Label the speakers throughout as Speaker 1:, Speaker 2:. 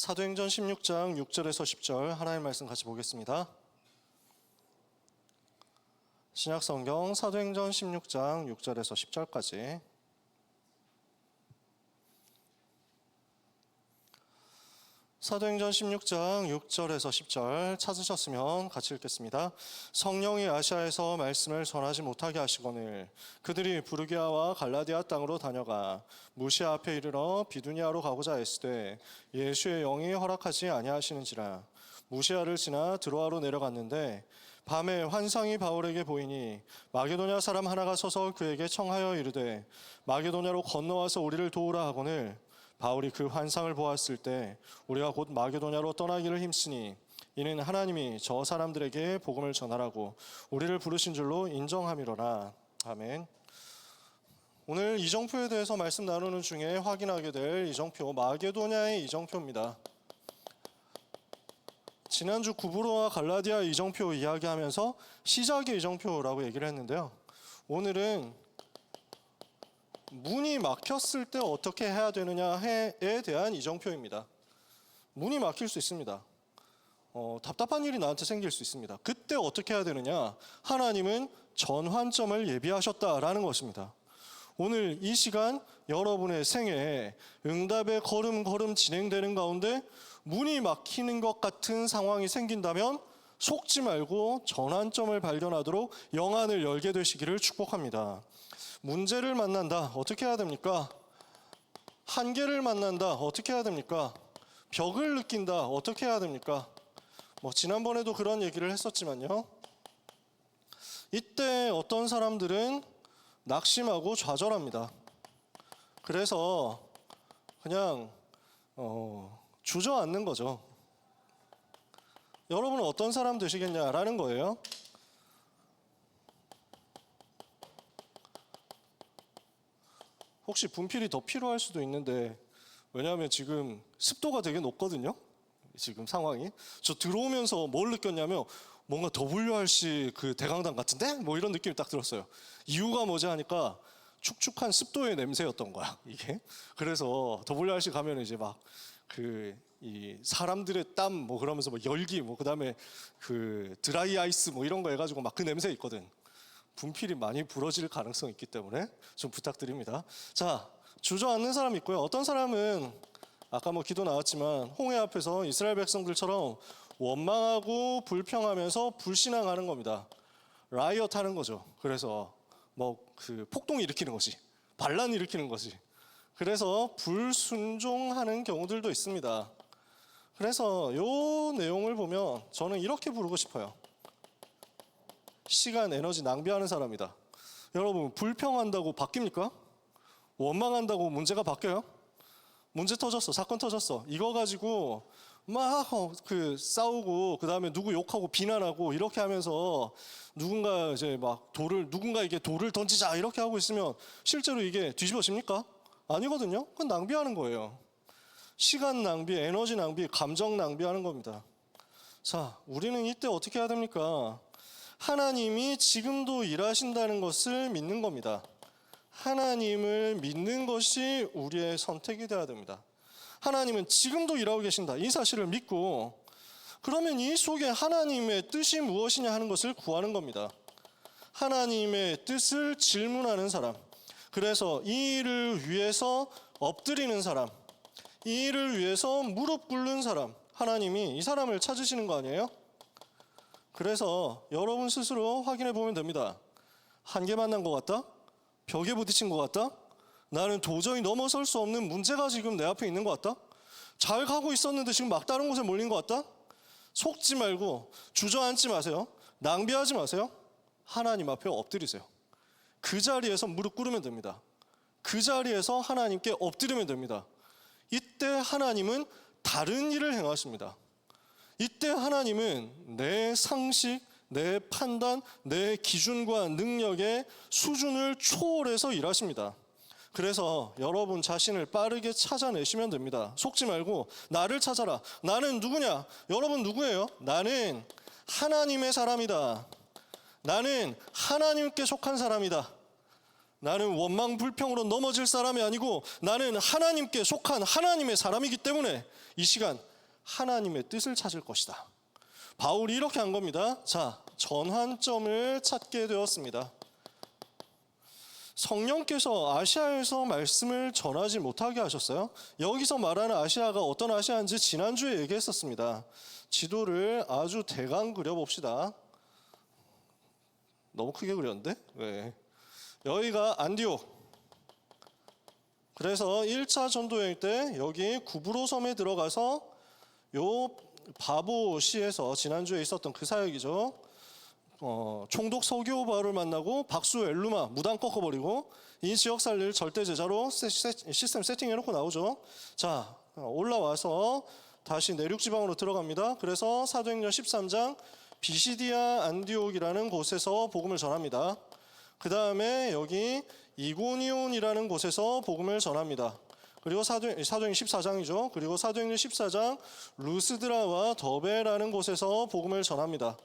Speaker 1: 사도행전 16장 6절에서 10절 하나님 말씀 같이 보겠습니다. 신약성경 사도행전 16장 6절에서 10절까지. 사도행전 16장 6절에서 10절 찾으셨으면 같이 읽겠습니다. 성령이 아시아에서 말씀을 전하지 못하게 하시거늘 그들이 부르기아와 갈라디아 땅으로 다녀가 무시아 앞에 이르러 비두니아로 가고자 했으되 예수의 영이 허락하지 아니하시는지라. 무시아를 지나 드로아로 내려갔는데 밤에 환상이 바울에게 보이니 마게도냐 사람 하나가 서서 그에게 청하여 이르되 마게도냐로 건너와서 우리를 도우라 하거늘 바울이 그 환상을 보았을 때 우리가 곧 마게도냐로 떠나기를 힘쓰니 이는 하나님이 저 사람들에게 복음을 전하라고 우리를 부르신 줄로 인정함이로라. 아멘. 오늘 이정표에 대해서 말씀 나누는 중에 확인하게 될 이정표, 마게도냐의 이정표입니다. 지난주 구브로와 갈라디아 이정표 이야기하면서 시작의 이정표라고 얘기를 했는데요. 오늘은 문이 막혔을 때 어떻게 해야 되느냐에 대한 이정표입니다. 문이 막힐 수 있습니다. 답답한 일이 나한테 생길 수 있습니다. 그때 어떻게 해야 되느냐? 하나님은 전환점을 예비하셨다라는 것입니다. 오늘 이 시간 여러분의 생애에 응답의 걸음걸음 진행되는 가운데 문이 막히는 것 같은 상황이 생긴다면 속지 말고 전환점을 발견하도록 영안을 열게 되시기를 축복합니다. 문제를 만난다. 어떻게 해야 됩니까? 한계를 만난다. 어떻게 해야 됩니까? 벽을 느낀다. 어떻게 해야 됩니까? 지난번에도 그런 얘기를 했었지만요. 이때 어떤 사람들은 낙심하고 좌절합니다. 그래서 그냥 주저앉는 거죠. 여러분은 어떤 사람 되시겠냐라는 거예요. 혹시 분필이 더 필요할 수도 있는데, 왜냐하면 지금 습도가 되게 높거든요. 지금 상황이. 저 들어오면서 뭘 느꼈냐면 뭔가 WRC 그 대강당 같은데? 이런 느낌이 딱 들었어요. 이유가 뭐지 하니까 축축한 습도의 냄새였던 거야, 이게. 그래서 WRC 가면 이제 이 사람들의 땀 그러면서 열기 그다음에 그 드라이 아이스 이런 거 해가지고 그 냄새 있거든. 분필이 많이 부러질 가능성이 있기 때문에 좀 부탁드립니다. 자, 주저앉는 사람이 있고요. 어떤 사람은 아까 기도 나왔지만 홍해 앞에서 이스라엘 백성들처럼 원망하고 불평하면서 불신앙하는 겁니다. 라이엇 하는 거죠. 그래서 그 폭동 일으키는 거지. 반란 일으키는 거지. 그래서 불순종하는 경우들도 있습니다. 그래서 이 내용을 보면 저는 이렇게 부르고 싶어요. 시간, 에너지 낭비하는 사람이다. 여러분, 불평한다고 바뀝니까? 원망한다고 문제가 바뀌어요? 문제 터졌어, 사건 터졌어. 이거 가지고 싸우고 그다음에 누구 욕하고 비난하고 이렇게 하면서 누군가 이제 누군가에게 돌을 던지자 이렇게 하고 있으면 실제로 이게 뒤집어집니까? 아니거든요. 그건 낭비하는 거예요. 시간 낭비, 에너지 낭비, 감정 낭비하는 겁니다. 자, 우리는 이때 어떻게 해야 됩니까? 하나님이 지금도 일하신다는 것을 믿는 겁니다. 하나님을 믿는 것이 우리의 선택이 되어야 됩니다. 하나님은 지금도 일하고 계신다. 이 사실을 믿고 그러면 이 속에 하나님의 뜻이 무엇이냐 하는 것을 구하는 겁니다. 하나님의 뜻을 질문하는 사람. 그래서 이 일을 위해서 엎드리는 사람. 이 일을 위해서 무릎 꿇는 사람. 하나님이 이 사람을 찾으시는 거 아니에요? 그래서 여러분 스스로 확인해 보면 됩니다. 한계 만난 것 같다? 벽에 부딪힌 것 같다? 나는 도저히 넘어설 수 없는 문제가 지금 내 앞에 있는 것 같다? 잘 가고 있었는데 지금 막다른 곳에 몰린 것 같다? 속지 말고 주저앉지 마세요. 낭비하지 마세요. 하나님 앞에 엎드리세요. 그 자리에서 무릎 꿇으면 됩니다. 그 자리에서 하나님께 엎드리면 됩니다. 이때 하나님은 다른 일을 행하십니다. 이때 하나님은 내 상식, 내 판단, 내 기준과 능력의 수준을 초월해서 일하십니다. 그래서 여러분 자신을 빠르게 찾아내시면 됩니다. 속지 말고 나를 찾아라. 나는 누구냐? 여러분 누구예요? 나는 하나님의 사람이다. 나는 하나님께 속한 사람이다. 나는 원망 불평으로 넘어질 사람이 아니고 나는 하나님께 속한 하나님의 사람이기 때문에 이 시간 하나님의 뜻을 찾을 것이다. 바울이 이렇게 한 겁니다. 자, 전환점을 찾게 되었습니다. 성령께서 아시아에서 말씀을 전하지 못하게 하셨어요. 여기서 말하는 아시아가 어떤 아시아인지 지난주에 얘기했었습니다. 지도를 아주 대강 그려봅시다. 너무 크게 그렸는데? 네. 여기가 안디옥. 그래서 1차 전도여행 때 여기 구브로 섬에 들어가서 요 바보시에서 지난주에 있었던 그 사역이죠. 총독 서기오 바울을 만나고 박수 엘루마 무당 꺾어버리고 이 지역 살릴 절대 제자로 시스템 세팅해놓고 나오죠. 자, 올라와서 다시 내륙 지방으로 들어갑니다. 그래서 사도행전 13장 비시디아 안디옥이라는 곳에서 복음을 전합니다. 그 다음에 여기 이고니온이라는 곳에서 복음을 전합니다. 그리고 사도행전 14장이죠. 그리고 사도행전 14장 루스드라와 더베라는 곳에서 복음을 전합니다.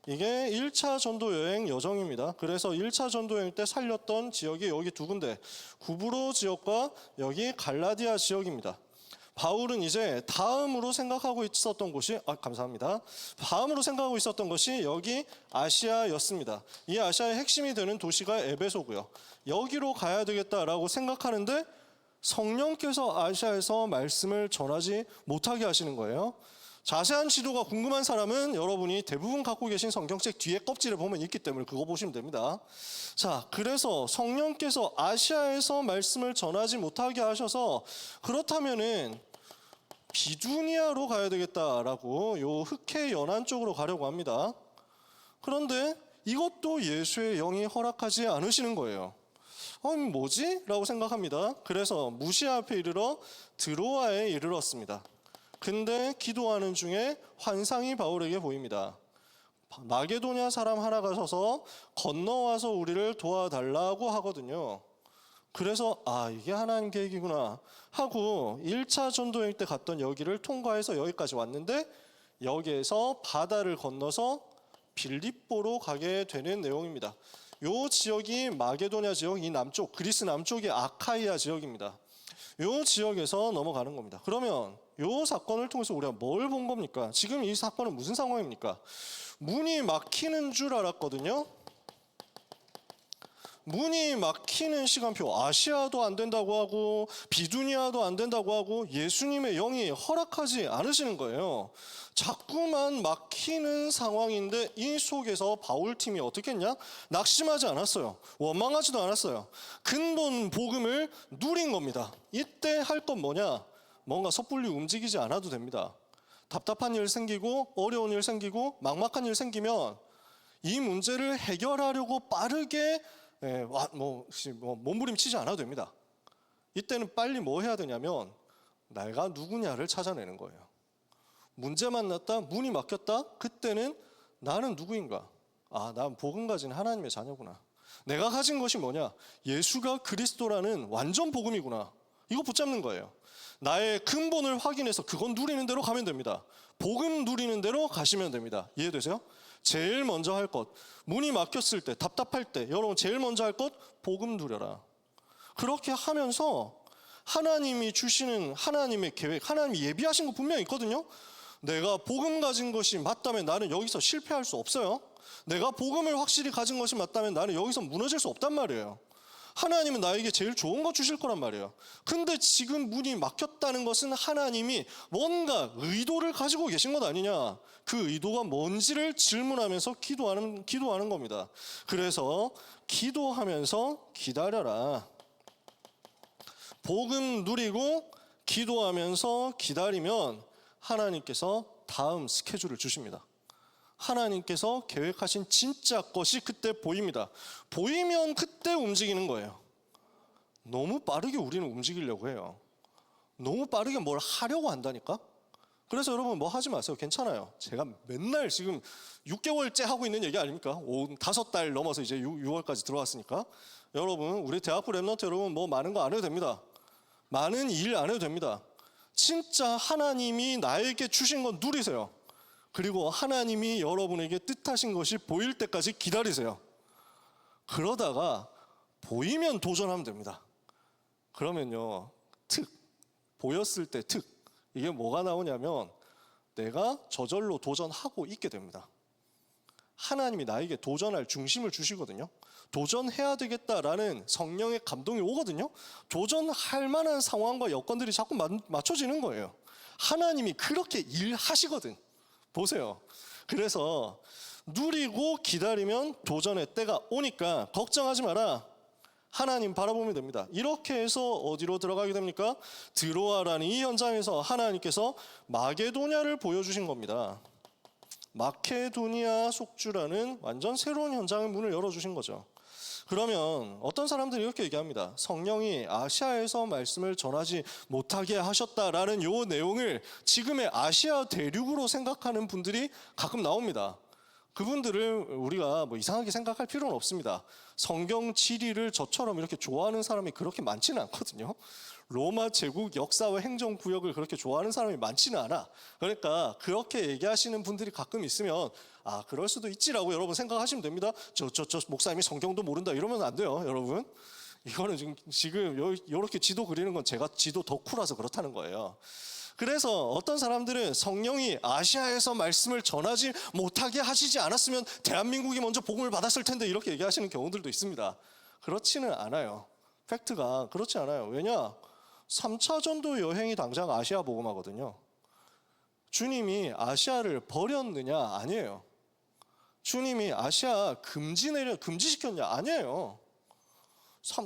Speaker 1: 이게 1차 전도 여행 여정입니다. 그래서 1차 전도 여행 때 살렸던 지역이 여기 두 군데, 구브로 지역과 여기 갈라디아 지역입니다. 바울은 이제 다음으로 생각하고 있었던 곳이 감사합니다. 다음으로 생각하고 있었던 것이 여기 아시아였습니다. 이 아시아의 핵심이 되는 도시가 에베소고요. 여기로 가야 되겠다라고 생각하는데 성령께서 아시아에서 말씀을 전하지 못하게 하시는 거예요. 자세한 지도가 궁금한 사람은 여러분이 대부분 갖고 계신 성경책 뒤에 껍질에 보면 있기 때문에 그거 보시면 됩니다. 자, 그래서 성령께서 아시아에서 말씀을 전하지 못하게 하셔서 그렇다면은 비두니아로 가야 되겠다라고 요 흑해 연안 쪽으로 가려고 합니다. 그런데 이것도 예수의 영이 허락하지 않으시는 거예요. 뭐지? 라고 생각합니다. 그래서 무시아 앞에 이르러 드로아에 이르렀습니다. 근데 기도하는 중에 환상이 바울에게 보입니다. 마게도냐 사람 하나가 서서 건너와서 우리를 도와달라고 하거든요. 그래서 이게 하나님 계획이구나 하고 1차 전도여행 때 갔던 여기를 통과해서 여기까지 왔는데 여기에서 바다를 건너서 빌립보로 가게 되는 내용입니다. 요 지역이 마게도냐 지역, 이 남쪽, 그리스 남쪽이 아카이아 지역입니다. 요 지역에서 넘어가는 겁니다. 그러면 요 사건을 통해서 우리가 뭘 본 겁니까? 지금 이 사건은 무슨 상황입니까? 문이 막히는 줄 알았거든요. 문이 막히는 시간표, 아시아도 안 된다고 하고 비두니아도 안 된다고 하고 예수님의 영이 허락하지 않으시는 거예요. 자꾸만 막히는 상황인데 이 속에서 바울팀이 어떻게 했냐? 낙심하지 않았어요. 원망하지도 않았어요. 근본 복음을 누린 겁니다. 이때 할 건 뭐냐? 뭔가 섣불리 움직이지 않아도 됩니다. 답답한 일 생기고 어려운 일 생기고 막막한 일 생기면 이 문제를 해결하려고 빠르게 몸부림치지 않아도 됩니다. 이때는 빨리 뭐 해야 되냐면 내가 누구냐를 찾아내는 거예요. 문제 만났다, 문이 막혔다, 그때는 나는 누구인가? 난 복음 가진 하나님의 자녀구나. 내가 가진 것이 뭐냐? 예수가 그리스도라는 완전 복음이구나. 이거 붙잡는 거예요. 나의 근본을 확인해서 그건 누리는 대로 가면 됩니다. 복음 누리는 대로 가시면 됩니다. 이해되세요? 제일 먼저 할 것, 문이 막혔을 때, 답답할 때 여러분 제일 먼저 할 것, 복음 누려라. 그렇게 하면서 하나님이 주시는 하나님의 계획, 하나님이 예비하신 거 분명히 있거든요. 내가 복음 가진 것이 맞다면 나는 여기서 실패할 수 없어요. 내가 복음을 확실히 가진 것이 맞다면 나는 여기서 무너질 수 없단 말이에요. 하나님은 나에게 제일 좋은 거 주실 거란 말이에요. 근데 지금 문이 막혔다는 것은 하나님이 뭔가 의도를 가지고 계신 것 아니냐. 그 의도가 뭔지를 질문하면서 기도하는 겁니다. 그래서 기도하면서 기다려라. 복음 누리고 기도하면서 기다리면 하나님께서 다음 스케줄을 주십니다. 하나님께서 계획하신 진짜 것이 그때 보입니다. 보이면 그때 움직이는 거예요. 너무 빠르게 우리는 움직이려고 해요. 너무 빠르게 뭘 하려고 한다니까? 그래서 여러분 뭐 하지 마세요. 괜찮아요. 제가 맨날 지금 6개월째 하고 있는 얘기 아닙니까? 5달 넘어서 이제 6월까지 들어왔으니까. 여러분, 우리 대학부 랩런트 여러분 뭐 많은 거 안 해도 됩니다. 많은 일 안 해도 됩니다. 진짜 하나님이 나에게 주신 건 누리세요. 그리고 하나님이 여러분에게 뜻하신 것이 보일 때까지 기다리세요. 그러다가 보이면 도전하면 됩니다. 그러면요, 보였을 때 이게 뭐가 나오냐면 내가 저절로 도전하고 있게 됩니다. 하나님이 나에게 도전할 중심을 주시거든요. 도전해야 되겠다라는 성령의 감동이 오거든요. 도전할 만한 상황과 여건들이 자꾸 맞춰지는 거예요. 하나님이 그렇게 일하시거든. 보세요. 그래서 누리고 기다리면 도전의 때가 오니까 걱정하지 마라. 하나님 바라보면 됩니다. 이렇게 해서 어디로 들어가게 됩니까? 드로아라는 이 현장에서 하나님께서 마게도냐를 보여주신 겁니다. 마케도니아 속주라는 완전 새로운 현장의 문을 열어주신 거죠. 그러면 어떤 사람들이 이렇게 얘기합니다. 성령이 아시아에서 말씀을 전하지 못하게 하셨다라는 요 내용을 지금의 아시아 대륙으로 생각하는 분들이 가끔 나옵니다. 그분들을 우리가 뭐 이상하게 생각할 필요는 없습니다. 성경 지리를 저처럼 이렇게 좋아하는 사람이 그렇게 많지는 않거든요. 로마 제국 역사와 행정구역을 그렇게 좋아하는 사람이 많지는 않아. 그러니까 그렇게 얘기하시는 분들이 가끔 있으면 아, 그럴 수도 있지라고 여러분 생각하시면 됩니다. 저 목사님이 성경도 모른다 이러면 안 돼요, 여러분. 이거는 지금 이렇게 지도 그리는 건 제가 지도 덕후라서 그렇다는 거예요. 그래서 어떤 사람들은 성령이 아시아에서 말씀을 전하지 못하게 하시지 않았으면 대한민국이 먼저 복음을 받았을 텐데 이렇게 얘기하시는 경우들도 있습니다. 그렇지는 않아요. 팩트가 그렇지 않아요. 왜냐? 3차 전도 여행이 당장 아시아 복음하거든요. 주님이 아시아를 버렸느냐? 아니에요. 주님이 아시아 금지시켰냐? 아니에요.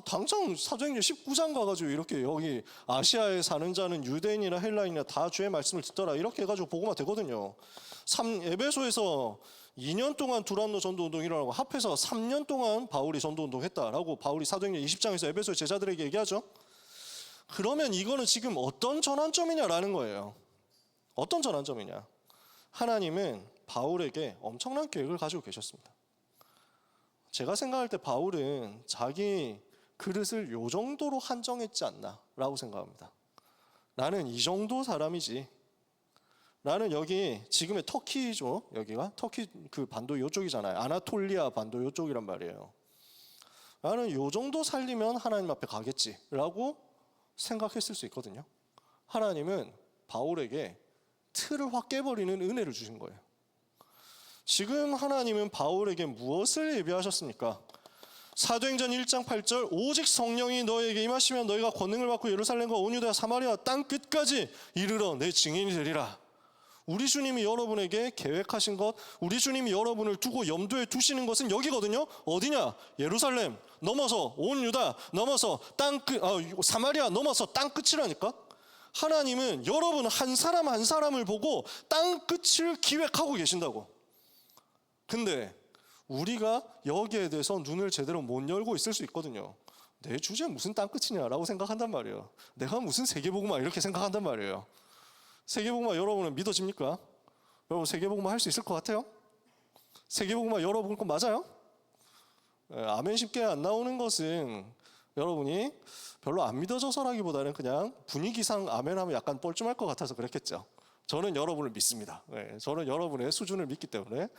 Speaker 1: 당장 사도행전 19장 가가지고 이렇게 여기 아시아에 사는 자는 유대인이나 헬라인이나 다 주의 말씀을 듣더라 이렇게 해가지고 복음화 되거든요. 에베소에서 2년 동안 두란노 전도운동이 일어나고 합해서 3년 동안 바울이 전도운동 했다라고 바울이 사도행전 20장에서 에베소 제자들에게 얘기하죠. 그러면 이거는 지금 어떤 전환점이냐라는 거예요. 어떤 전환점이냐? 하나님은 바울에게 엄청난 계획을 가지고 계셨습니다. 제가 생각할 때 바울은 자기 그릇을 요 정도로 한정했지 않나라고 생각합니다. 나는 이 정도 사람이지. 나는 여기 지금의 터키죠. 여기가 터키 그 반도 요쪽이잖아요. 아나톨리아 반도 요쪽이란 말이에요. 나는 요 정도 살리면 하나님 앞에 가겠지라고 생각했을 수 있거든요. 하나님은 바울에게 틀을 확 깨버리는 은혜를 주신 거예요. 지금 하나님은 바울에게 무엇을 예비하셨습니까? 사도행전 1장 8절 오직 성령이 너에게 임하시면 너희가 권능을 받고 예루살렘과 온 유대와 사마리아 땅 끝까지 이르러 내 증인이 되리라. 우리 주님이 여러분에게 계획하신 것, 우리 주님이 여러분을 두고 염두에 두시는 것은 여기거든요. 어디냐? 예루살렘 넘어서 온 유다 넘어서 사마리아 넘어서 땅 끝이라니까. 하나님은 여러분 한 사람 한 사람을 보고 땅 끝을 기획하고 계신다고. 근데 우리가 여기에 대해서 눈을 제대로 못 열고 있을 수 있거든요. 내 주제 무슨 땅끝이냐라고 생각한단 말이에요. 내가 무슨 세계복음화 이렇게 생각한단 말이에요. 세계복음화 여러분은 믿어집니까? 여러분 세계복음화 할 수 있을 것 같아요? 세계복음화 여러분 거 맞아요? 아멘 쉽게 안 나오는 것은 여러분이 별로 안 믿어져서라기보다는 그냥 분위기상 아멘하면 약간 뻘쭘할 것 같아서 그랬겠죠. 저는 여러분을 믿습니다. 저는 여러분의 수준을 믿기 때문에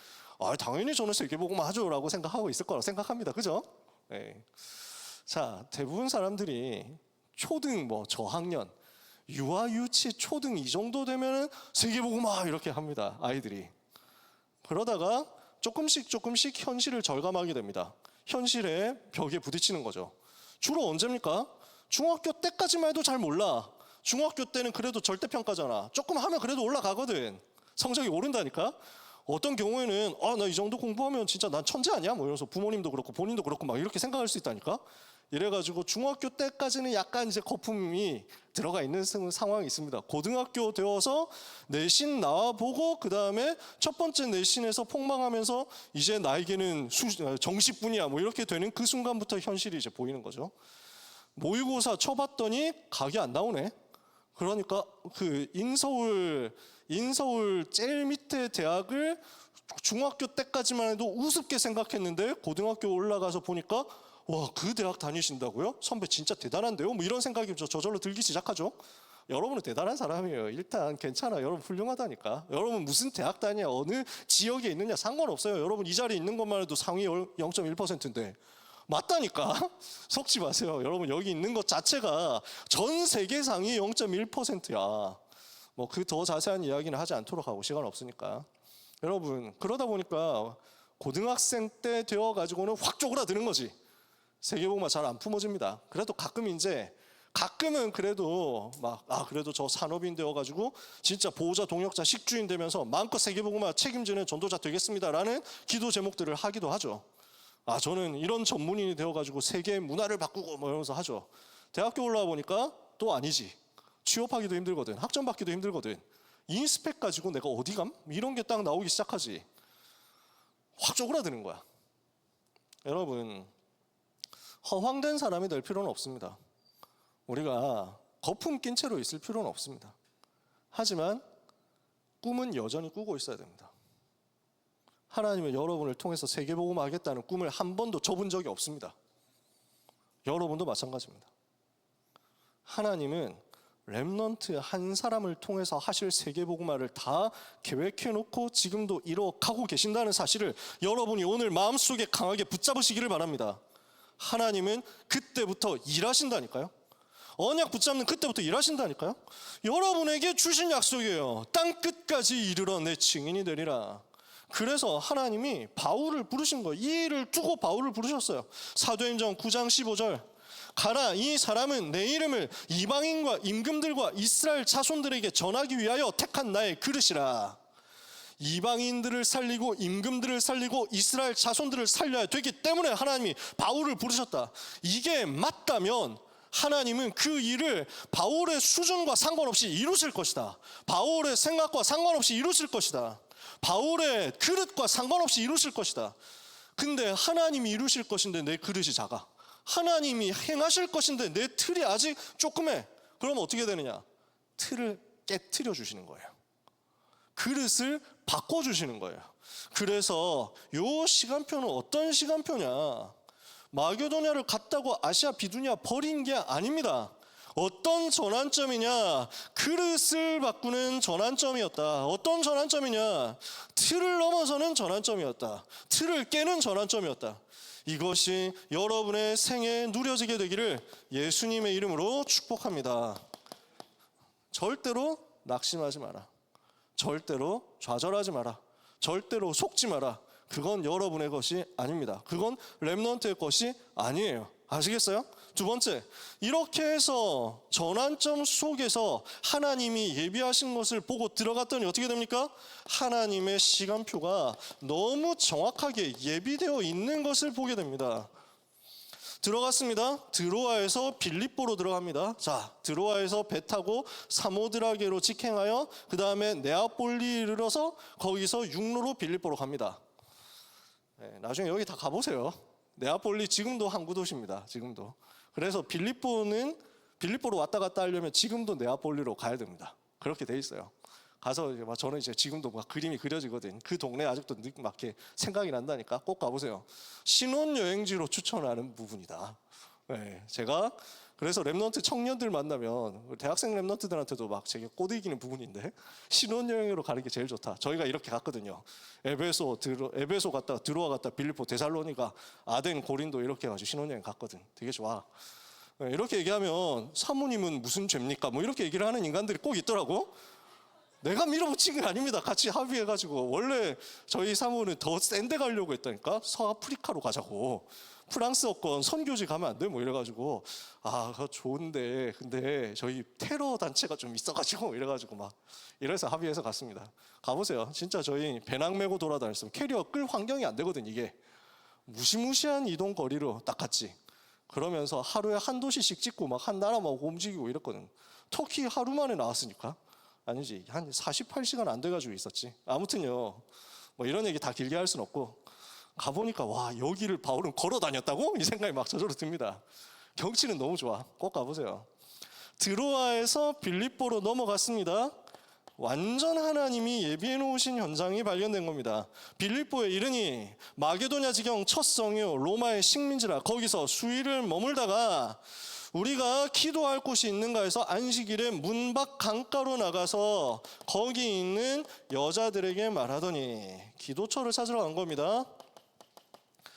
Speaker 1: 당연히 저는 세계복음화 하죠라고 생각하고 있을 거라고 생각합니다. 그죠? 자, 대부분 사람들이 초등 저학년, 유아, 유치, 초등 이 정도 되면은 세계복음화 이렇게 합니다. 아이들이. 그러다가 조금씩 현실을 절감하게 됩니다. 현실의 벽에 부딪히는 거죠. 주로 언제입니까? 중학교 때까지만 해도 잘 몰라. 중학교 때는 그래도 절대평가잖아. 조금 하면 그래도 올라가거든. 성적이 오른다니까. 어떤 경우에는 나 이 정도 공부하면 진짜 난 천재 아니야? 뭐 이러면서 부모님도 그렇고 본인도 그렇고 막 이렇게 생각할 수 있다니까. 이래가지고 중학교 때까지는 약간 이제 거품이 들어가 있는 상황이 있습니다. 고등학교 되어서 내신 나와보고 그 다음에 첫 번째 내신에서 폭망하면서 이제 나에게는 정시뿐이야 뭐 이렇게 되는 그 순간부터 현실이 이제 보이는 거죠. 모의고사 쳐봤더니 각이 안 나오네. 그러니까 그 인서울 제일 밑에 대학을 중학교 때까지만 해도 우습게 생각했는데 고등학교 올라가서 보니까 와, 그 대학 다니신다고요? 선배 진짜 대단한데요? 뭐 이런 생각이 저절로 들기 시작하죠. 여러분은 대단한 사람이에요. 일단 괜찮아. 여러분 훌륭하다니까. 여러분 무슨 대학 다니냐, 어느 지역에 있느냐 상관없어요. 여러분 이 자리에 있는 것만 해도 상위 0.1%인데 맞다니까. 속지 마세요. 여러분 여기 있는 것 자체가 전 세계 상위 0.1%야. 뭐 그 더 자세한 이야기는 하지 않도록 하고 시간 없으니까. 여러분 그러다 보니까 고등학생 때 되어 가지고는 확 쪼그라드는 거지. 세계복음화 잘 안 품어집니다. 그래도 가끔은 그래도 그래도 저 산업인 되어가지고 진짜 보호자, 동역자, 식주인 되면서 마음껏 세계복음화 책임지는 전도자 되겠습니다라는 기도 제목들을 하기도 하죠. 저는 이런 전문인이 되어가지고 세계 문화를 바꾸고 뭐 이러면서 하죠. 대학교 올라와 보니까 또 아니지. 취업하기도 힘들거든. 학점 받기도 힘들거든. 이 스펙 가지고 내가 어디 감? 이런 게 딱 나오기 시작하지. 확 쪼그라드는 거야. 여러분 허황된 사람이 될 필요는 없습니다. 우리가 거품 낀 채로 있을 필요는 없습니다. 하지만 꿈은 여전히 꾸고 있어야 됩니다. 하나님은 여러분을 통해서 세계복음화 하겠다는 꿈을 한 번도 접은 적이 없습니다. 여러분도 마찬가지입니다. 하나님은 렘넌트 한 사람을 통해서 하실 세계복음화를 다 계획해놓고 지금도 이뤄가고 계신다는 사실을 여러분이 오늘 마음속에 강하게 붙잡으시기를 바랍니다. 하나님은 그때부터 일하신다니까요. 언약 붙잡는 그때부터 일하신다니까요. 여러분에게 주신 약속이에요. 땅 끝까지 이르러 내 증인이 되리라. 그래서 하나님이 바울을 부르신 거예요. 이 일을 두고 바울을 부르셨어요. 사도행전 9장 15절 가라, 이 사람은 내 이름을 이방인과 임금들과 이스라엘 자손들에게 전하기 위하여 택한 나의 그릇이라. 이방인들을 살리고 임금들을 살리고 이스라엘 자손들을 살려야 되기 때문에 하나님이 바울을 부르셨다. 이게 맞다면 하나님은 그 일을 바울의 수준과 상관없이 이루실 것이다. 바울의 생각과 상관없이 이루실 것이다. 바울의 그릇과 상관없이 이루실 것이다. 근데 하나님이 이루실 것인데 내 그릇이 작아. 하나님이 행하실 것인데 내 틀이 아직 조그매. 그러면 어떻게 되느냐? 틀을 깨트려 주시는 거예요. 그릇을 바꿔주시는 거예요. 그래서 요 시간표는 어떤 시간표냐? 마게도냐를 갔다고 아시아 비두냐 버린 게 아닙니다. 어떤 전환점이냐? 그릇을 바꾸는 전환점이었다. 어떤 전환점이냐? 틀을 넘어서는 전환점이었다. 틀을 깨는 전환점이었다. 이것이 여러분의 생에 누려지게 되기를 예수님의 이름으로 축복합니다. 절대로 낙심하지 마라. 절대로 좌절하지 마라. 절대로 속지 마라. 그건 여러분의 것이 아닙니다. 그건 렘넌트의 것이 아니에요. 아시겠어요? 두 번째, 이렇게 해서 전환점 속에서 하나님이 예비하신 것을 보고 들어갔더니 어떻게 됩니까? 하나님의 시간표가 너무 정확하게 예비되어 있는 것을 보게 됩니다. 들어갔습니다. 드로아에서 빌립보로 들어갑니다. 자, 드로아에서 배 타고 사모드라게로 직행하여 그 다음에 네아폴리 이르러서 거기서 육로로 빌립보로 갑니다. 나중에 여기 다 가보세요. 네아폴리 지금도 항구 도시입니다. 지금도. 그래서 빌립보로 왔다 갔다 하려면 지금도 네아폴리로 가야 됩니다. 그렇게 돼 있어요. 가서 저는 이제 지금도 막 그림이 그려지거든. 그 동네 아직도 막 이렇게 생각이 난다니까. 꼭 가보세요. 신혼여행지로 추천하는 부분이다. 제가 그래서 렘넌트 청년들 만나면 대학생 렘넌트들한테도 막 제게 꼬드기는 부분인데 신혼여행으로 가는 게 제일 좋다. 저희가 이렇게 갔거든요. 에베소 갔다 드로아 갔다 빌립보 데살로니가 아덴 고린도 이렇게 해가지고 신혼여행 갔거든. 되게 좋아. 이렇게 얘기하면 사모님은 무슨 죄입니까? 뭐 이렇게 얘기를 하는 인간들이 꼭 있더라고. 내가 밀어붙인 게 아닙니다. 같이 합의해가지고 원래 저희 사모는 더 센 데 가려고 했다니까. 서아프리카로 가자고. 프랑스어권 선교지 가면 안 돼? 뭐 이래가지고 그거 좋은데 근데 저희 테러 단체가 좀 있어가지고 이래가지고 막 이래서 합의해서 갔습니다. 가보세요. 진짜 저희 배낭 메고 돌아다녔으면 캐리어 끌 환경이 안 되거든. 이게 무시무시한 이동 거리로 딱 갔지. 그러면서 하루에 한 도시씩 찍고 막 한 나라만 움직이고 이랬거든. 터키 하루 만에 나왔으니까. 아니지, 한 48시간 안 돼가지고 있었지. 아무튼요, 뭐 이런 얘기 다 길게 할 순 없고 가보니까 와, 여기를 바울은 걸어 다녔다고? 이 생각이 막 저절로 듭니다. 경치는 너무 좋아. 꼭 가보세요. 드로아에서 빌립보로 넘어갔습니다. 완전 하나님이 예비해 놓으신 현장이 발견된 겁니다. 빌립보에 이르니 마게도냐 지경 첫 성유 로마의 식민지라. 거기서 수일을 머물다가 우리가 기도할 곳이 있는가 해서 안식일에 문 밖 강가로 나가서 거기 있는 여자들에게 말하더니 기도처를 찾으러 간 겁니다.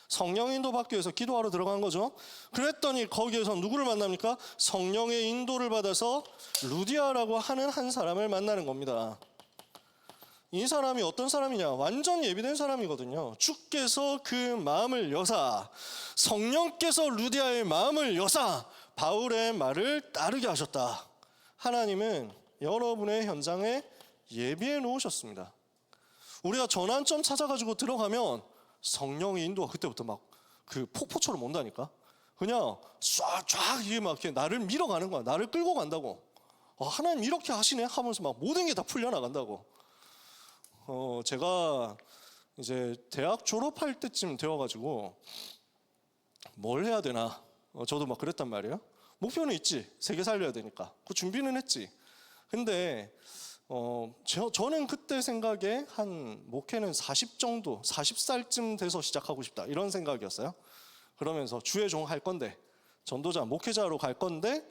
Speaker 1: 성령 인도 받기 위해서 기도하러 들어간 거죠. 그랬더니 거기에서 누구를 만납니까? 성령의 인도를 받아서 루디아라고 하는 한 사람을 만나는 겁니다. 이 사람이 어떤 사람이냐? 완전히 예비된 사람이거든요. 주께서 그 마음을 여사, 성령께서 루디아의 마음을 여사 바울의 말을 따르게 하셨다. 하나님은 여러분의 현장에 예비해 놓으셨습니다. 우리가 전환점 찾아가지고 들어가면 성령의 인도가 그때부터 막 그 폭포처럼 온다니까. 그냥 쫙 이게 막 이렇게 나를 밀어가는 거야. 나를 끌고 간다고. 하나님 이렇게 하시네 하면서 막 모든 게 다 풀려나간다고. 제가 이제 대학 졸업할 때쯤 되어가지고 뭘 해야 되나. 저도 막 그랬단 말이에요. 목표는 있지. 세계 살려야 되니까. 그 준비는 했지. 근데 저는 그때 생각에 한 목회는 40 정도, 40살쯤 돼서 시작하고 싶다 이런 생각이었어요. 그러면서 주의 종 할 건데, 전도자, 목회자로 갈 건데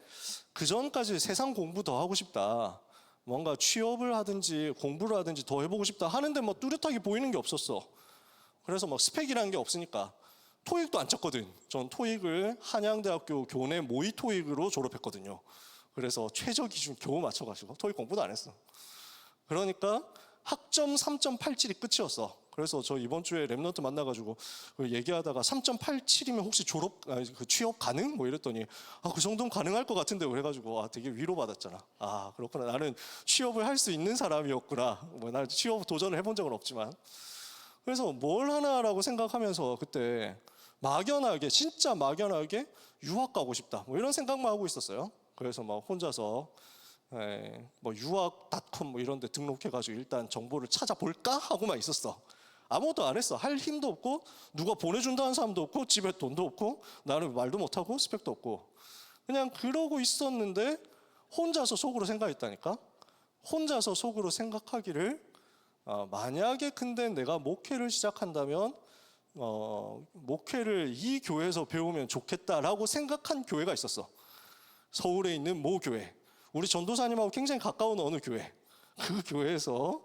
Speaker 1: 그 전까지 세상 공부 더 하고 싶다. 뭔가 취업을 하든지 공부를 하든지 더 해보고 싶다 하는데 뭐 뚜렷하게 보이는 게 없었어. 그래서 뭐 스펙이라는 게 없으니까 토익도 안 쳤거든. 전 토익을 한양대학교 교내 모의 토익으로 졸업했거든요. 그래서 최저 기준 겨우 맞춰가지고 토익 공부도 안 했어. 그러니까 학점 3.87이 끝이었어. 그래서 저 이번 주에 랩런트 만나가지고 얘기하다가 3.87이면 혹시 취업 가능? 뭐 이랬더니 그 정도는 가능할 것 같은데 그래가지고 되게 위로받았잖아. 그렇구나. 나는 취업을 할 수 있는 사람이었구나. 나는 취업 도전을 해본 적은 없지만. 그래서 뭘 하나라고 생각하면서 그때 막연하게 진짜 막연하게 유학 가고 싶다. 뭐 이런 생각만 하고 있었어요. 그래서 막 혼자서 뭐 유학닷컴 뭐 이런 데 등록해가지고 일단 정보를 찾아볼까 하고만 있었어. 아무것도 안 했어. 할 힘도 없고 누가 보내준다는 사람도 없고 집에 돈도 없고 나는 말도 못하고 스펙도 없고 그냥 그러고 있었는데 혼자서 속으로 생각했다니까. 혼자서 속으로 생각하기를 만약에 근데 내가 목회를 시작한다면 목회를 이 교회에서 배우면 좋겠다라고 생각한 교회가 있었어. 서울에 있는 모 교회, 우리 전도사님하고 굉장히 가까운 어느 교회, 그 교회에서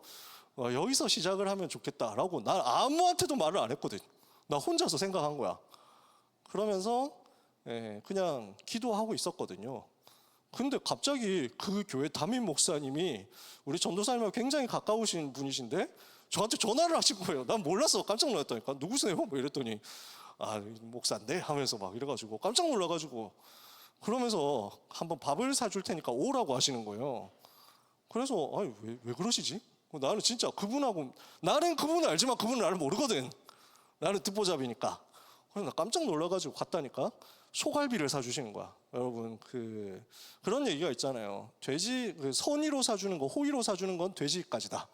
Speaker 1: 여기서 시작을 하면 좋겠다라고 난 아무한테도 말을 안 했거든. 나 혼자서 생각한 거야. 그러면서 그냥 기도하고 있었거든요. 근데 갑자기 그 교회 담임 목사님이 우리 전도사님하고 굉장히 가까우신 분이신데 저한테 전화를 하신 거예요. 난 몰랐어. 깜짝 놀랐다니까. 누구세요? 뭐 이랬더니 목사인데 하면서 막 이래가지고 깜짝 놀라가지고 그러면서 한번 밥을 사줄 테니까 오라고 하시는 거예요. 그래서 왜 그러시지? 나는 진짜 그분하고 나는 그분을 알지만 그분은 나를 모르거든. 나는 듣보잡이니까. 그래서 나 깜짝 놀라가지고 갔다니까. 소갈비를 사주시는 거야. 여러분 그런 얘기가 있잖아요. 돼지 선의로 사주는 거, 호의로 사주는 건 돼지까지다.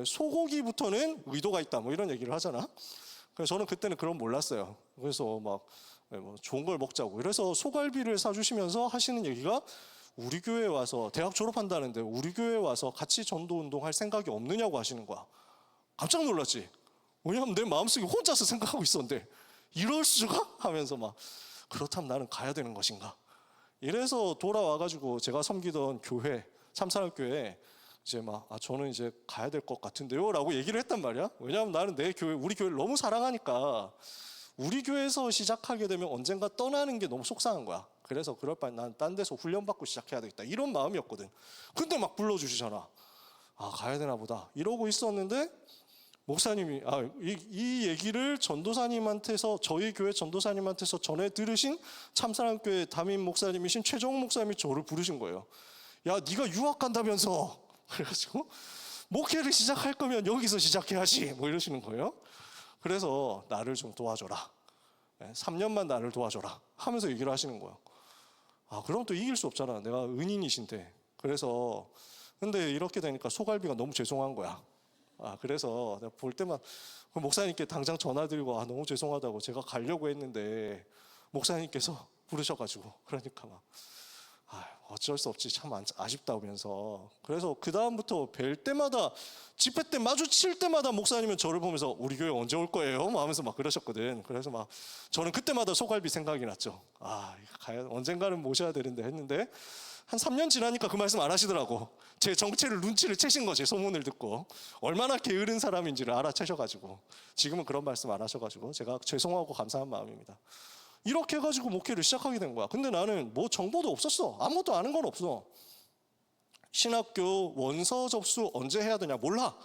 Speaker 1: 소고기부터는 의도가 있다. 뭐 이런 얘기를 하잖아. 그래서 저는 그때는 그런 몰랐어요. 그래서 막 뭐 좋은 걸 먹자고. 그래서 소갈비를 사주시면서 하시는 얘기가 우리 교회에 와서 대학 졸업한다는데 우리 교회에 와서 같이 전도 운동할 생각이 없느냐고 하시는 거야. 깜짝 놀랐지. 왜냐하면 내 마음속에 혼자서 생각하고 있었는데 이럴 수가? 하면서 막 그렇다면 나는 가야 되는 것인가? 이래서 돌아와가지고 제가 섬기던 교회, 참사랑교회 이제 막 저는 이제 가야 될 것 같은데요 라고 얘기를 했단 말이야. 왜냐하면 나는 내 교회, 우리 교회를 너무 사랑하니까 우리 교회에서 시작하게 되면 언젠가 떠나는 게 너무 속상한 거야. 그래서 그럴 바엔 난 딴 데서 훈련받고 시작해야 되겠다 이런 마음이었거든. 근데 막 불러주시잖아. 가야 되나 보다 이러고 있었는데 목사님이 이 얘기를 전도사님한테서 저희 교회 전도사님한테서 전해 들으신 참사랑교회 담임 목사님이신 최정욱 목사님이 저를 부르신 거예요. 야, 네가 유학 간다면서. 그래가지고 목회를 시작할 거면 여기서 시작해야지 뭐 이러시는 거예요. 그래서 나를 좀 도와줘라. 3년만 나를 도와줘라 하면서 얘기를 하시는 거예요. 그럼 또 이길 수 없잖아. 내가 은인이신데. 그래서 근데 이렇게 되니까 소갈비가 너무 죄송한 거야. 그래서 내가 볼 때만 목사님께 당장 전화드리고 너무 죄송하다고 제가 가려고 했는데 목사님께서 부르셔가지고 그러니까 막 어쩔 수 없지 참 아쉽다 하면서 그래서 그 다음부터 뵐 때마다 집회 때 마주칠 때마다 목사님은 저를 보면서 우리 교회 언제 올 거예요? 하면서 막 그러셨거든. 그래서 막 저는 그때마다 소갈비 생각이 났죠. 언젠가는 모셔야 되는데 했는데 한 3년 지나니까 그 말씀 안 하시더라고. 제 정체를 눈치를 채신 거지, 소문을 듣고. 얼마나 게으른 사람인지를 알아채셔가지고. 지금은 그런 말씀 안 하셔가지고 제가 죄송하고 감사한 마음입니다. 이렇게 해가지고 목회를 시작하게 된 거야. 근데 나는 뭐 정보도 없었어. 아무것도 아는 건 없어. 신학교 원서 접수 언제 해야 되냐 몰라.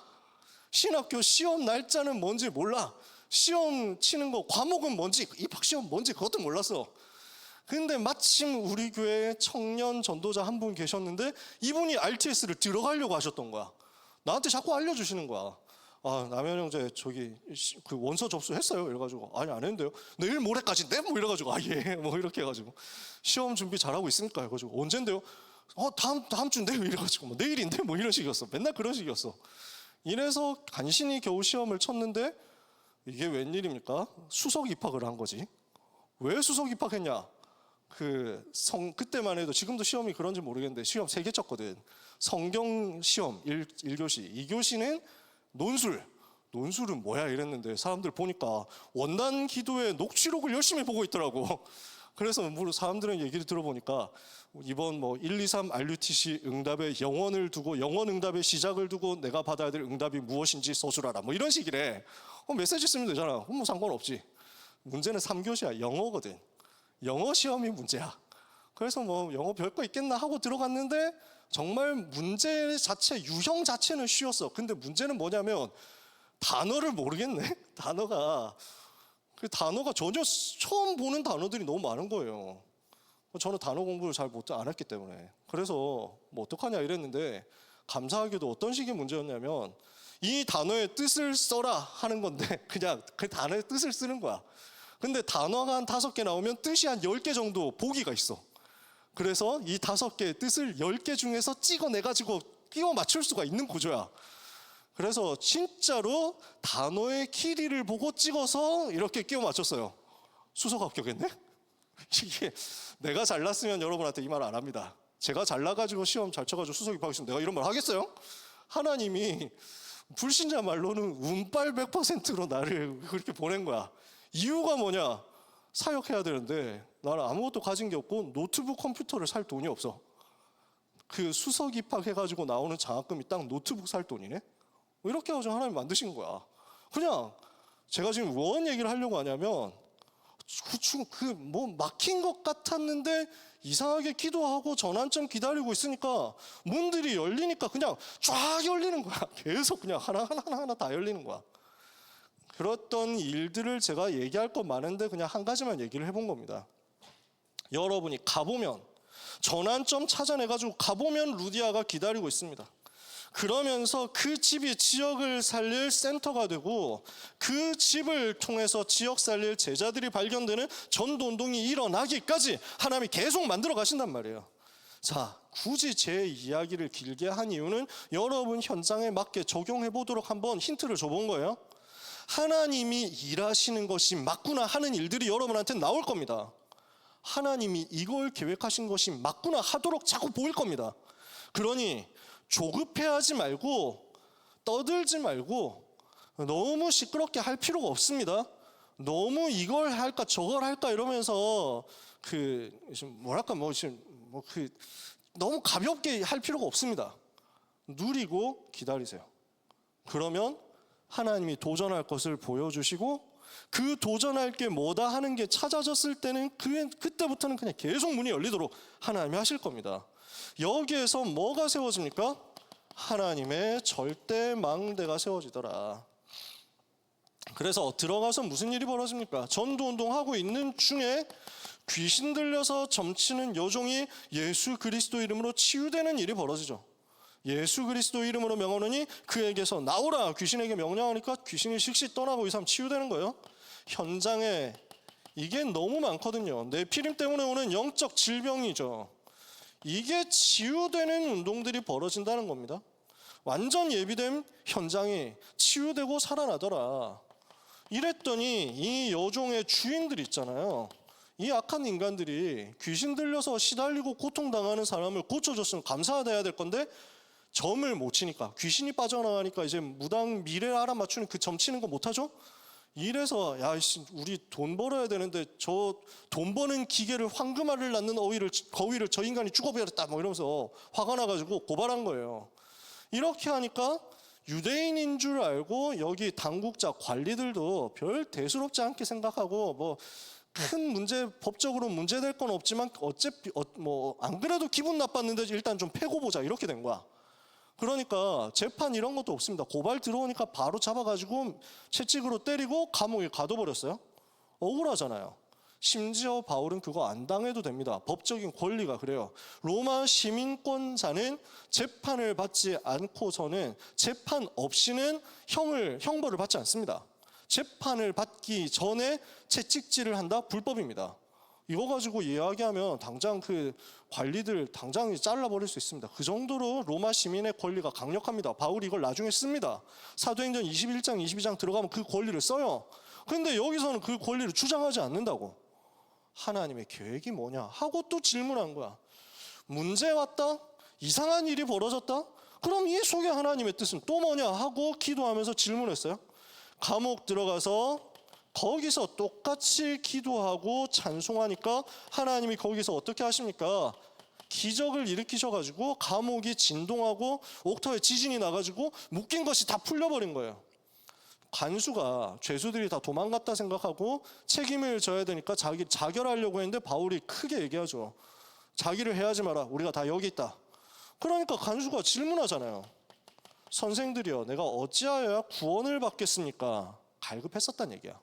Speaker 1: 신학교 시험 날짜는 뭔지 몰라. 시험 치는 거 과목은 뭔지, 입학시험 뭔지 그것도 몰랐어. 근데 마침 우리 교회에 청년 전도자 한 분 계셨는데 이분이 RTS를 들어가려고 하셨던 거야. 나한테 자꾸 알려주시는 거야. 아, 남현 형제 저기 그 원서 접수했어요? 이래가지고 아니 안 했는데요. 내일 모레까지인데? 뭐 이래가지고 아 예 뭐 이렇게 해가지고 시험 준비 잘하고 있으니까 해가지고 언젠데요? 다음 주인데요? 이래가지고 뭐 내일인데? 뭐 이런 식이었어. 맨날 그런 식이었어. 이래서 간신히 겨우 시험을 쳤는데 이게 웬일입니까? 수석 입학을 한 거지. 왜 수석 입학했냐? 그때만 해도 지금도 시험이 그런지 모르겠는데 시험 3개 쳤거든. 성경 시험 1교시, 2교시는 논술은 뭐야 이랬는데 사람들 보니까 원단 기도의 녹취록을 열심히 보고 있더라고. 그래서 사람들은 얘기를 들어보니까 이번 1, 2, 3 RUTC 응답의 영원을 두고 영원 응답의 시작을 두고 내가 받아야 될 응답이 무엇인지 써주라라 뭐 이런 식이래. 메시지 쓰면 되잖아. 뭐 상관없지. 문제는 3교시야. 영어거든. 영어 시험이 문제야. 그래서 영어 별거 있겠나 하고 들어갔는데 정말 문제 자체, 유형 자체는 쉬웠어. 근데 문제는 뭐냐면 단어를 모르겠네. 단어가 전혀 처음 보는 단어들이 너무 많은 거예요. 저는 단어 공부를 잘 안 했기 때문에. 그래서 어떡하냐 이랬는데 감사하게도 어떤 식의 문제였냐면 이 단어의 뜻을 써라 하는 건데 그냥 그 단어의 뜻을 쓰는 거야. 근데 단어가 한 5개 나오면 뜻이 한 10개 정도 보기가 있어. 그래서 이 5개의 뜻을 10개 중에서 찍어내가지고 끼워 맞출 수가 있는 구조야. 그래서 진짜로 단어의 길이를 보고 찍어서 이렇게 끼워 맞췄어요. 수석 합격했네? 이게 내가 잘났으면 여러분한테 이 말 안 합니다. 제가 잘나가지고 시험 잘 쳐가지고 수석 입학했으면 내가 이런 말 하겠어요? 하나님이 불신자 말로는 운빨 100%로 나를 그렇게 보낸 거야. 이유가 뭐냐? 사역해야 되는데 나는 아무것도 가진 게 없고 노트북 컴퓨터를 살 돈이 없어. 그 수석 입학해가지고 나오는 장학금이 딱 노트북 살 돈이네? 이렇게 해가지고 하나님 만드신 거야. 그냥 제가 지금 무슨 얘기를 하려고 하냐면 막힌 것 같았는데 이상하게 기도하고 전환점 기다리고 있으니까 문들이 열리니까 그냥 쫙 열리는 거야. 계속 그냥 하나 다 열리는 거야. 그랬던 일들을 제가 얘기할 건 많은데 그냥 한 가지만 얘기를 해본 겁니다. 여러분이 가보면 전환점 찾아내가지고 가보면 루디아가 기다리고 있습니다. 그러면서 그 집이 지역을 살릴 센터가 되고 그 집을 통해서 지역 살릴 제자들이 발견되는 전도운동이 일어나기까지 하나님이 계속 만들어 가신단 말이에요. 자, 굳이 제 이야기를 길게 한 이유는 여러분 현장에 맞게 적용해 보도록 한번 힌트를 줘본 거예요. 하나님이 일하시는 것이 맞구나 하는 일들이 여러분한테 나올 겁니다. 하나님이 이걸 계획하신 것이 맞구나 하도록 자꾸 보일 겁니다. 그러니 조급해하지 말고 떠들지 말고 너무 시끄럽게 할 필요가 없습니다. 너무 이걸 할까 저걸 할까 이러면서 너무 가볍게 할 필요가 없습니다. 누리고 기다리세요. 그러면 하나님이 도전할 것을 보여주시고 그 도전할 게 뭐다 하는 게 찾아졌을 때는 그때부터는 그냥 계속 문이 열리도록 하나님이 하실 겁니다. 여기에서 뭐가 세워집니까? 하나님의 절대 망대가 세워지더라. 그래서 들어가서 무슨 일이 벌어집니까? 전도운동하고 있는 중에 귀신 들려서 점치는 여종이 예수 그리스도 이름으로 치유되는 일이 벌어지죠. 예수 그리스도 이름으로 명하노니 그에게서 나오라 귀신에게 명령하니까 귀신이 실시 떠나고 이 사람 치유되는 거예요. 현장에 이게 너무 많거든요. 네피림 때문에 오는 영적 질병이죠. 이게 치유되는 운동들이 벌어진다는 겁니다. 완전 예비된 현장이 치유되고 살아나더라. 이랬더니 이 여종의 주인들 있잖아요. 이 악한 인간들이 귀신 들려서 시달리고 고통당하는 사람을 고쳐줬으면 감사하다 해야 될 건데 점을 못 치니까 귀신이 빠져나가니까 이제 무당 미래 알아맞추는 그 점 치는 거 못하죠? 이래서 야, 우리 돈 벌어야 되는데 저 돈 버는 기계를 황금알을 낳는 거위를 저 인간이 죽어버렸다 뭐 이러면서 화가 나가지고 고발한 거예요. 이렇게 하니까 유대인인 줄 알고 여기 당국자 관리들도 별 대수롭지 않게 생각하고 뭐 큰 문제, 법적으로 문제될 건 없지만 어차피 뭐 안 그래도 기분 나빴는데 일단 좀 패고 보자 이렇게 된 거야. 그러니까 재판 이런 것도 없습니다. 고발 들어오니까 바로 잡아가지고 채찍으로 때리고 감옥에 가둬버렸어요. 억울하잖아요. 심지어 바울은 그거 안 당해도 됩니다. 법적인 권리가 그래요. 로마 시민권자는 재판을 받지 않고서는 재판 없이는 형벌을 받지 않습니다. 재판을 받기 전에 채찍질을 한다? 불법입니다. 이거 가지고 이야기하면 당장 그 관리들 당장 잘라버릴 수 있습니다. 그 정도로 로마 시민의 권리가 강력합니다. 바울이 이걸 나중에 씁니다. 사도행전 21장, 22장 들어가면 그 권리를 써요. 근데 여기서는 그 권리를 주장하지 않는다고. 하나님의 계획이 뭐냐 하고 또 질문한 거야. 문제 왔다? 이상한 일이 벌어졌다? 그럼 이 속에 하나님의 뜻은 또 뭐냐 하고 기도하면서 질문했어요. 감옥 들어가서 거기서 똑같이 기도하고 찬송하니까 하나님이 거기서 어떻게 하십니까? 기적을 일으키셔가지고 감옥이 진동하고 옥터에 지진이 나가지고 묶인 것이 다 풀려버린 거예요. 간수가 죄수들이 다 도망갔다 생각하고 책임을 져야 되니까 자결하려고 했는데 바울이 크게 얘기하죠. 자기를 해하지 마라. 우리가 다 여기 있다. 그러니까 간수가 질문하잖아요. 선생들이여, 내가 어찌하여야 구원을 받겠습니까? 갈급했었단 얘기야.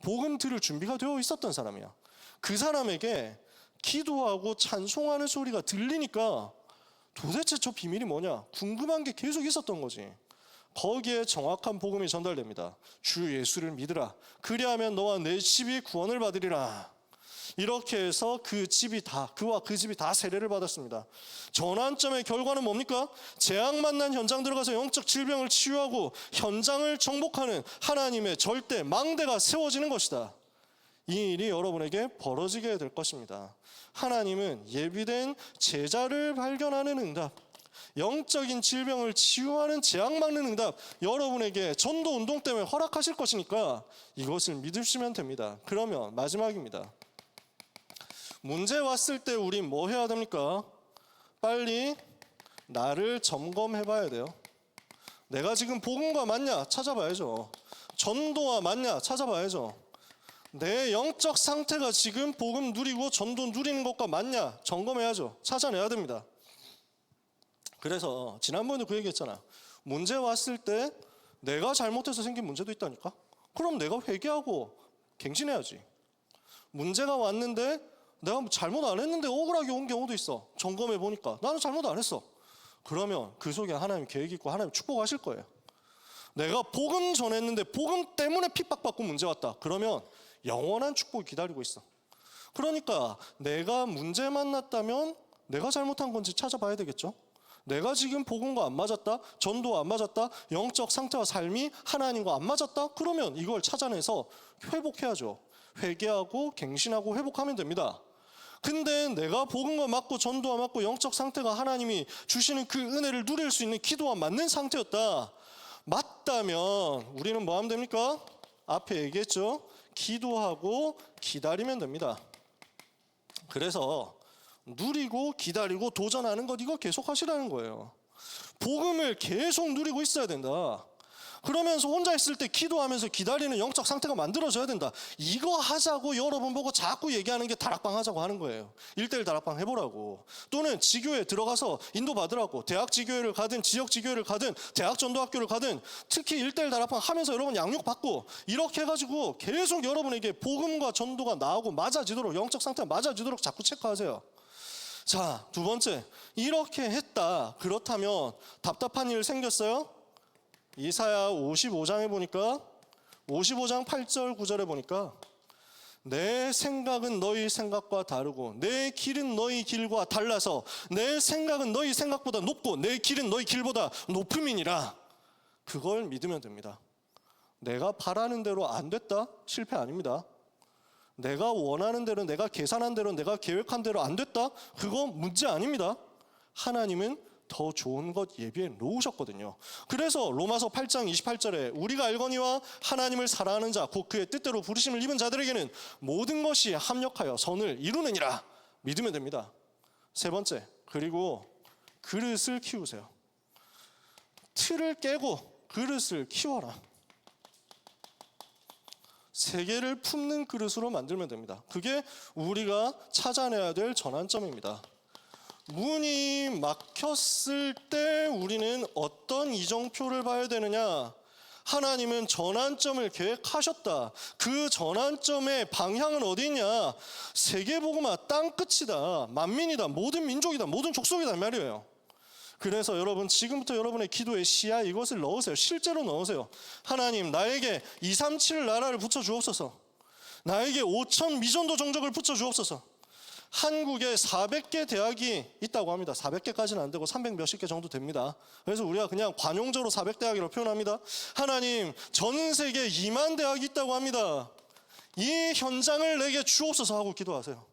Speaker 1: 복음 들을 준비가 되어 있었던 사람이야. 그 사람에게 기도하고 찬송하는 소리가 들리니까 도대체 저 비밀이 뭐냐? 궁금한 게 계속 있었던 거지. 거기에 정확한 복음이 전달됩니다. 주 예수를 믿으라. 그리하면 너와 내 집이 구원을 받으리라. 이렇게 해서 그와 그 집이 다 세례를 받았습니다. 전환점의 결과는 뭡니까? 재앙 만난 현장 들어가서 영적 질병을 치유하고 현장을 정복하는 하나님의 절대 망대가 세워지는 것이다. 이 일이 여러분에게 벌어지게 될 것입니다. 하나님은 예비된 제자를 발견하는 응답, 영적인 질병을 치유하는 재앙 막는 응답, 여러분에게 전도 운동 때문에 허락하실 것이니까 이것을 믿으시면 됩니다. 그러면 마지막입니다. 문제 왔을 때 우린 뭐 해야 됩니까? 빨리 나를 점검해 봐야 돼요. 내가 지금 복음과 맞냐? 찾아봐야죠. 전도와 맞냐? 찾아봐야죠. 내 영적 상태가 지금 복음 누리고 전도 누리는 것과 맞냐? 점검해야죠. 찾아내야 됩니다. 그래서 지난번에 그 얘기했잖아. 문제 왔을 때 내가 잘못해서 생긴 문제도 있다니까? 그럼 내가 회개하고 갱신해야지. 문제가 왔는데 내가 잘못 안 했는데 억울하게 온 경우도 있어. 점검해 보니까 나는 잘못 안 했어. 그러면 그 속에 하나님 계획이 있고 하나님 축복하실 거예요. 내가 복음 전했는데 복음 때문에 핍박받고 문제 왔다. 그러면 영원한 축복이 기다리고 있어. 그러니까 내가 문제 만났다면 내가 잘못한 건지 찾아봐야 되겠죠. 내가 지금 복음과 안 맞았다, 전도와 안 맞았다, 영적 상태와 삶이 하나님과 안 맞았다. 그러면 이걸 찾아내서 회복해야죠. 회개하고 갱신하고 회복하면 됩니다. 근데 내가 복음과 맞고 전도와 맞고 영적 상태가 하나님이 주시는 그 은혜를 누릴 수 있는 기도와 맞는 상태였다. 맞다면 우리는 뭐 하면 됩니까? 앞에 얘기했죠. 기도하고 기다리면 됩니다. 그래서 누리고 기다리고 도전하는 것, 이거 계속 하시라는 거예요. 복음을 계속 누리고 있어야 된다. 그러면서 혼자 있을 때 기도하면서 기다리는 영적 상태가 만들어져야 된다. 이거 하자고 여러분 보고 자꾸 얘기하는 게 다락방 하자고 하는 거예요. 1:1 다락방 해보라고. 또는 지교회 들어가서 인도받으라고. 대학 지교회를 가든 지역 지교회를 가든 대학 전도학교를 가든 특히 1:1 다락방 하면서 여러분 양육받고 이렇게 해가지고 계속 여러분에게 복음과 전도가 나오고 맞아지도록, 영적 상태가 맞아지도록 자꾸 체크하세요. 자, 두 번째, 이렇게 했다. 그렇다면 답답한 일 생겼어요? 이사야 55장에 보니까 55장 8절 9절에 보니까 내 생각은 너희 생각과 다르고 내 길은 너희 길과 달라서 내 생각은 너희 생각보다 높고 내 길은 너희 길보다 높음이니라. 그걸 믿으면 됩니다. 내가 바라는 대로 안 됐다? 실패 아닙니다. 내가 원하는 대로, 내가 계산한 대로, 내가 계획한 대로 안 됐다? 그거 문제 아닙니다. 하나님은 더 좋은 것 예비해 놓으셨거든요. 그래서 로마서 8장 28절에 우리가 알거니와 하나님을 사랑하는 자 곧 그의 뜻대로 부르심을 입은 자들에게는 모든 것이 합력하여 선을 이루느니라 믿으면 됩니다. 세 번째, 그리고 그릇을 키우세요. 틀을 깨고 그릇을 키워라. 세계를 품는 그릇으로 만들면 됩니다. 그게 우리가 찾아내야 될 전환점입니다. 문이 막혔을 때 우리는 어떤 이정표를 봐야 되느냐? 하나님은 전환점을 계획하셨다. 그 전환점의 방향은 어디 있냐? 세계복음화 땅끝이다. 만민이다. 모든 민족이다. 모든 족속이다 말이에요. 그래서 여러분 지금부터 여러분의 기도의 시야에 이것을 넣으세요. 실제로 넣으세요. 하나님 나에게 237 나라를 붙여주옵소서. 나에게 5천 미전도 정적을 붙여주옵소서. 한국에 400개 대학이 있다고 합니다. 400개까지는 안 되고 300 몇십 개 정도 됩니다. 그래서 우리가 그냥 관용적으로 400대학이라고 표현합니다. 하나님 전 세계에 2만 대학이 있다고 합니다. 이 현장을 내게 주옵소서 하고 기도하세요.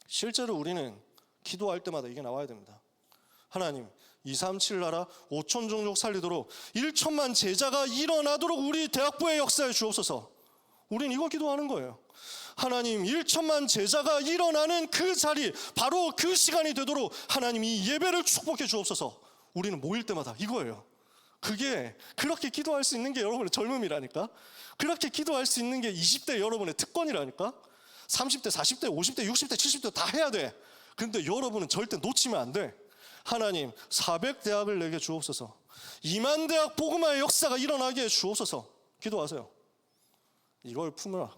Speaker 1: 실제로 우리는 기도할 때마다 이게 나와야 됩니다. 하나님 237 나라 5천 종족 살리도록 1천만 제자가 일어나도록 우리 대학부의 역사에 주옵소서. 우린 이거 기도하는 거예요. 하나님 1천만 제자가 일어나는 그 자리 바로 그 시간이 되도록 하나님 이 예배를 축복해 주옵소서. 우리는 모일 때마다 이거예요. 그게 그렇게 기도할 수 있는 게 여러분의 젊음이라니까. 그렇게 기도할 수 있는 게 20대 여러분의 특권이라니까. 30대 40대 50대 60대 70대 다 해야 돼. 그런데 여러분은 절대 놓치면 안 돼. 하나님 400대학을 내게 주옵소서. 2만 대학 복음화의 역사가 일어나게 해 주옵소서. 기도하세요. 이걸 품으라.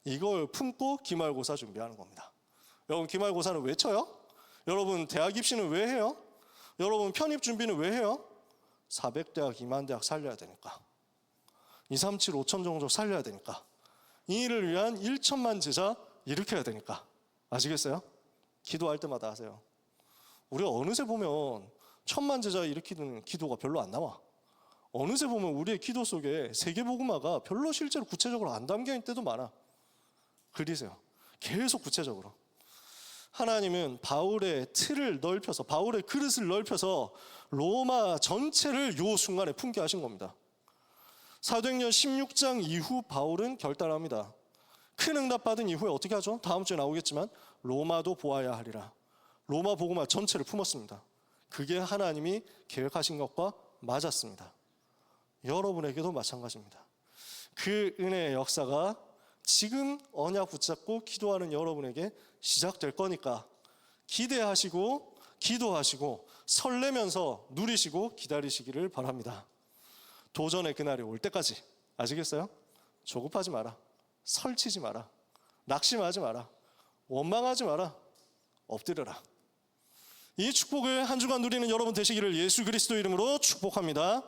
Speaker 1: 이걸 품고 기말고사 준비하는 겁니다. 여러분 기말고사는 왜 쳐요? 여러분 대학 입시는 왜 해요? 여러분 편입 준비는 왜 해요? 400대학 2만 대학 살려야 되니까. 237 5천 종족 살려야 되니까. 이 일을 위한 1천만 제자 일으켜야 되니까. 아시겠어요? 기도할 때마다 하세요. 우리가 어느새 보면 1,000만 제자 일으키는 기도가 별로 안 나와. 어느새 보면 우리의 기도 속에 세계복음화가 별로 실제로 구체적으로 안 담겨있는 때도 많아. 그리세요. 계속 구체적으로. 하나님은 바울의 틀을 넓혀서 바울의 그릇을 넓혀서 로마 전체를 요 순간에 품게 하신 겁니다. 사도행전 16장 이후 바울은 결단합니다. 큰 응답 받은 이후에 어떻게 하죠? 다음 주에 나오겠지만 로마도 보아야 하리라. 로마 복음화 전체를 품었습니다. 그게 하나님이 계획하신 것과 맞았습니다. 여러분에게도 마찬가지입니다. 그 은혜의 역사가 지금 언약 붙잡고 기도하는 여러분에게 시작될 거니까 기대하시고 기도하시고 설레면서 누리시고 기다리시기를 바랍니다. 도전의 그날이 올 때까지. 아시겠어요? 조급하지 마라. 설치지 마라. 낙심하지 마라. 원망하지 마라. 엎드려라. 이 축복을 한 주간 누리는 여러분 되시기를 예수 그리스도 이름으로 축복합니다.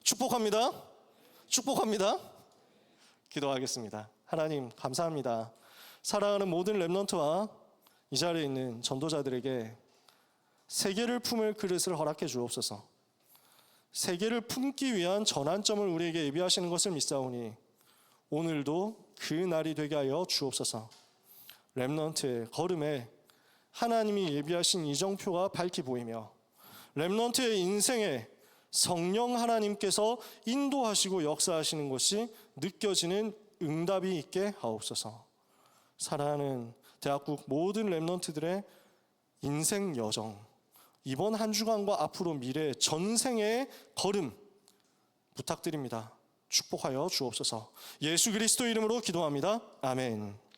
Speaker 1: 축복합니다. 축복합니다. 기도하겠습니다. 하나님 감사합니다. 사랑하는 모든 렘넌트와 이 자리에 있는 전도자들에게 세계를 품을 그릇을 허락해 주옵소서. 세계를 품기 위한 전환점을 우리에게 예비하시는 것을 믿사오니 오늘도 그 날이 되게 하여 주옵소서. 렘넌트의 걸음에 하나님이 예비하신 이정표가 밝히 보이며 렘넌트의 인생에 성령 하나님께서 인도하시고 역사하시는 것이 느껴지는 응답이 있게 하옵소서. 사랑하는 대학국 모든 렘넌트들의 인생 여정, 이번 한 주간과 앞으로 미래 전생의 걸음 부탁드립니다. 축복하여 주옵소서. 예수 그리스도 이름으로 기도합니다. 아멘.